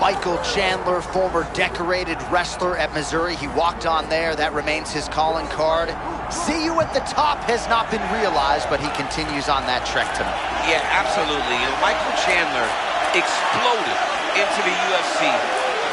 Michael Chandler, former decorated wrestler at Missouri. He walked on there. That remains his calling card. See you at the top has not been realized, but he continues on that trek tonight. Yeah, absolutely. And Michael Chandler exploded into the UFC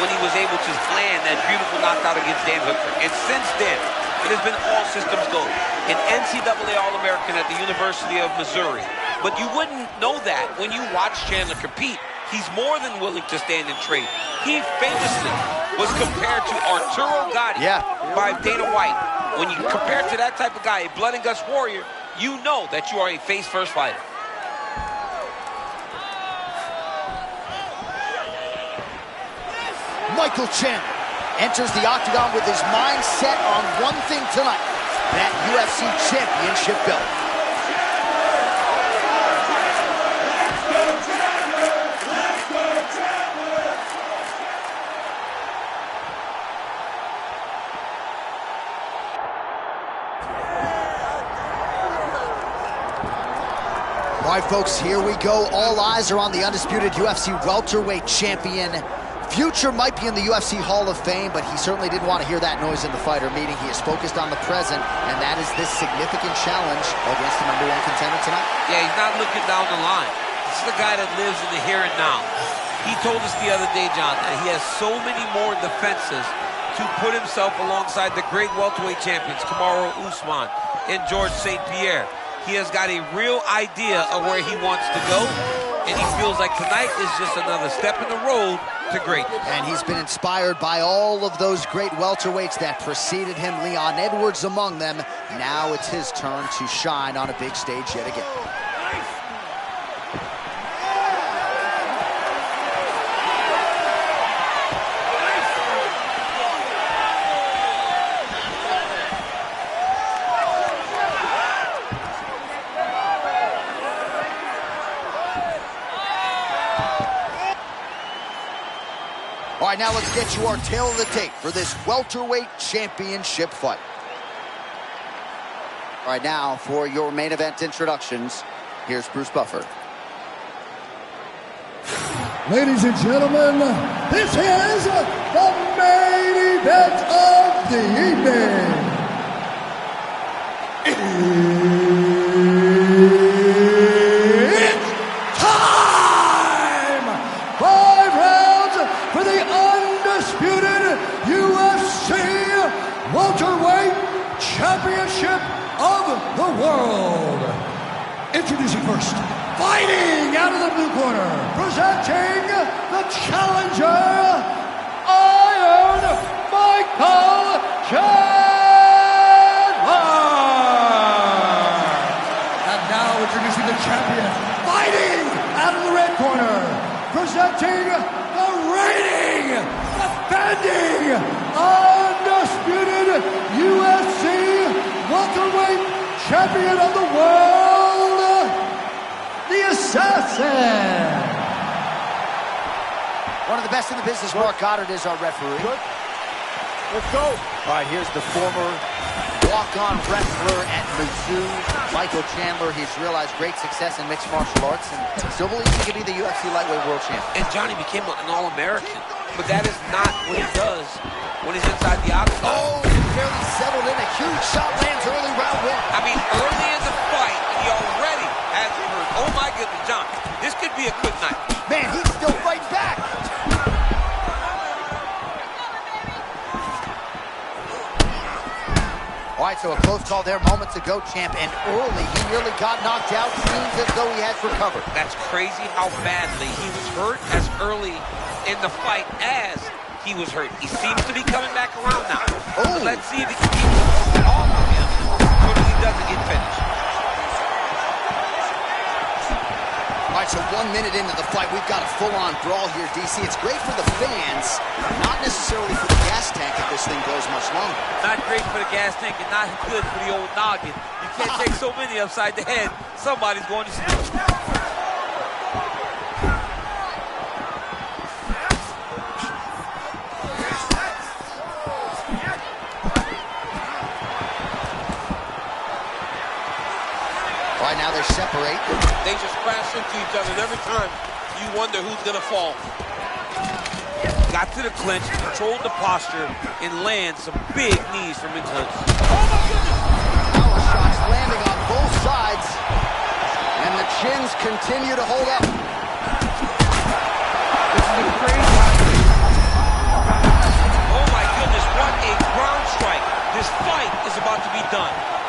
when he was able to land that beautiful knockout against Dan Hooker. And since then, it has been all systems go. An NCAA All-American at the University of Missouri. But you wouldn't know that when you watch Chandler compete. He's more than willing to stand and trade. He famously was compared to Arturo Gatti by Dana White. When you compare to that type of guy, a blood and guts warrior, you know that you are a face-first fighter. Michael Chandler enters the octagon with his mind set on one thing tonight, that UFC championship belt. All right, folks, here we go. All eyes are on the undisputed UFC welterweight champion. Future might be in the UFC Hall of Fame, but he certainly didn't want to hear that noise in the fighter meeting. He is focused on the present, and that is this significant challenge against the #1 contender tonight. Yeah, he's not looking down the line. This is the guy that lives in the here and now. He told us the other day, John, that he has so many more defenses to put himself alongside the great welterweight champions, Kamaru Usman and George St. Pierre. He has got a real idea of where he wants to go, and he feels like tonight is just another step in the road to greatness. And he's been inspired by all of those great welterweights that preceded him, Leon Edwards among them. Now it's his turn to shine on a big stage yet again. All right, now let's get you our tail of the tape for this welterweight championship fight. All right, now for your main event introductions, here's Bruce Buffer. Ladies and gentlemen, this is the main event of the evening. It's time! 5 rounds for the undisputed UFC welterweight championship of the world. Introducing first, fighting out of the blue corner, presenting the challenger, Iron Michael Chandler. And now introducing the champion, fighting out of the red corner, presenting the reigning, defending, undisputed UFC welterweight champion of the world, the Assassin. One of the best in the business, Mark Goddard, is our referee. Good. Let's go. All right, here's the former walk-on wrestler at Mizzou, Michael Chandler. He's realized great success in mixed martial arts and still believes he could be the UFC lightweight world champion. And Johnny became an All-American, but that is not what he does when he's inside the octagon. Oh, fairly settled in. A huge shot lands early round win. I mean, early in the fight, he already has hurt. Oh my goodness, John, this could be a quick night. Man, he's still fighting back. All right, so a close call there moments ago, champ, and early he nearly got knocked out. Seems as though he has recovered. That's crazy how badly he was hurt as early in the fight as he was hurt. He seems to be coming back around now. Oh. Let's see if he can keep off of him so that he doesn't get finished. All right, so 1 minute into the fight, we've got a full-on brawl here, DC. It's great for the fans, not necessarily for the gas tank if this thing goes much longer. Not great for the gas tank and not good for the old noggin. You can't take so many upside the head. Somebody's going to sleep. All right, now they separate. They just crash into each other, and every time you wonder who's going to fall. got to the clinch, controlled the posture, and land some big knees from his hooks. Oh my goodness! Power shots landing on both sides, and the chins continue to hold up. This is a crazy. Oh my goodness, what a ground strike. This fight is about to be done.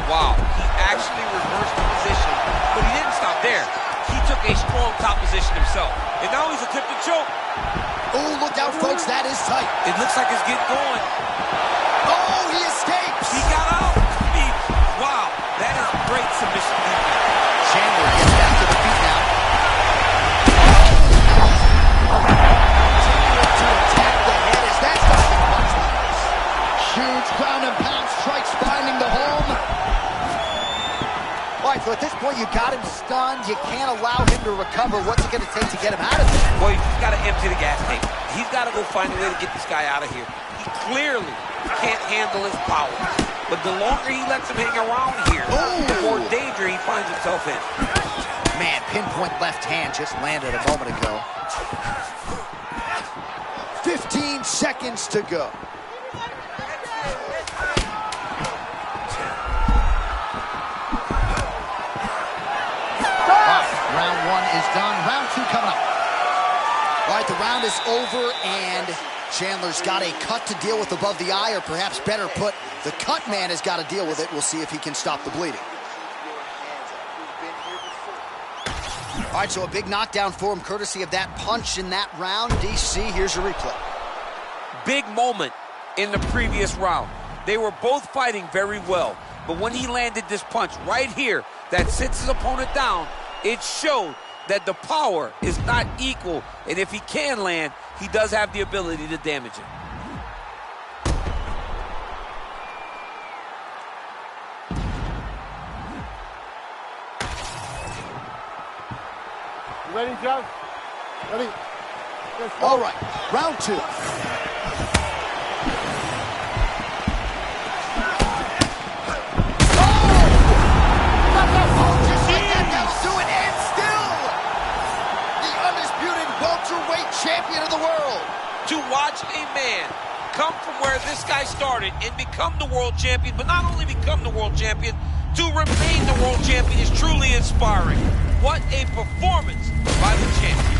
Wow, he actually reversed the position, but he didn't stop there. He took a strong top position himself, and now he's attempting to choke. Oh, look out, folks, that is tight. It looks like it's getting going. Oh, he escapes. He got out. Wow, that is great submission defense. Chandler gets back to the feet now. Continuing to attack the head as that's dropping punches. Huge ground and pound strikes finding the home. All right, so at this point, you got him stunned. You can't allow him to recover. What's it going to take to get him out of it? Well, he's got to empty the gas tank. He's got to go find a way to get this guy out of here. He clearly can't handle his power. But the longer he lets him hang around here, the more danger he finds himself in. Man, pinpoint left hand just landed a moment ago. 15 seconds to go. Round one is done. Round two coming up. All right, the round is over, and Chandler's got a cut to deal with above the eye, or perhaps better put, the cut man has got to deal with it. We'll see if he can stop the bleeding. All right, so a big knockdown for him, courtesy of that punch in that round. DC, here's your replay. Big moment in the previous round. They were both fighting very well, but when he landed this punch right here that sits his opponent down, it showed that the power is not equal, and if he can land, he does have the ability to damage him. You ready, John? Ready? All right, round two. Champion of the world. To watch a man come from where this guy started and become the world champion, but not only become the world champion, to remain the world champion is truly inspiring. What a performance by the champion.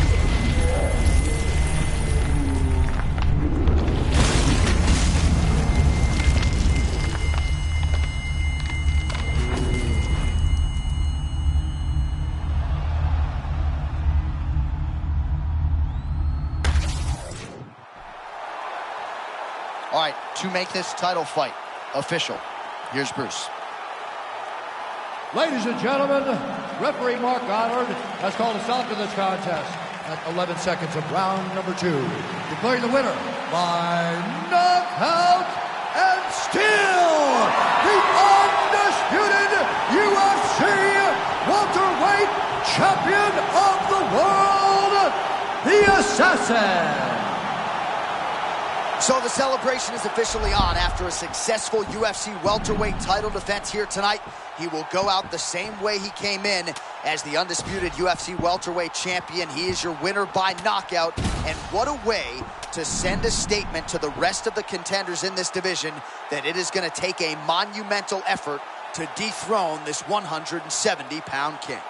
All right, to make this title fight official, here's Bruce. Ladies and gentlemen, referee Mark Goddard has called a stop to this contest at 11 seconds of round number 2, declaring the winner by knockout and still the undisputed UFC welterweight champion of the world, the Assassin. So the celebration is officially on. After a successful UFC welterweight title defense here tonight, he will go out the same way he came in as the undisputed UFC welterweight champion. He is your winner by knockout, and what a way to send a statement to the rest of the contenders in this division that it is going to take a monumental effort to dethrone this 170-pound king.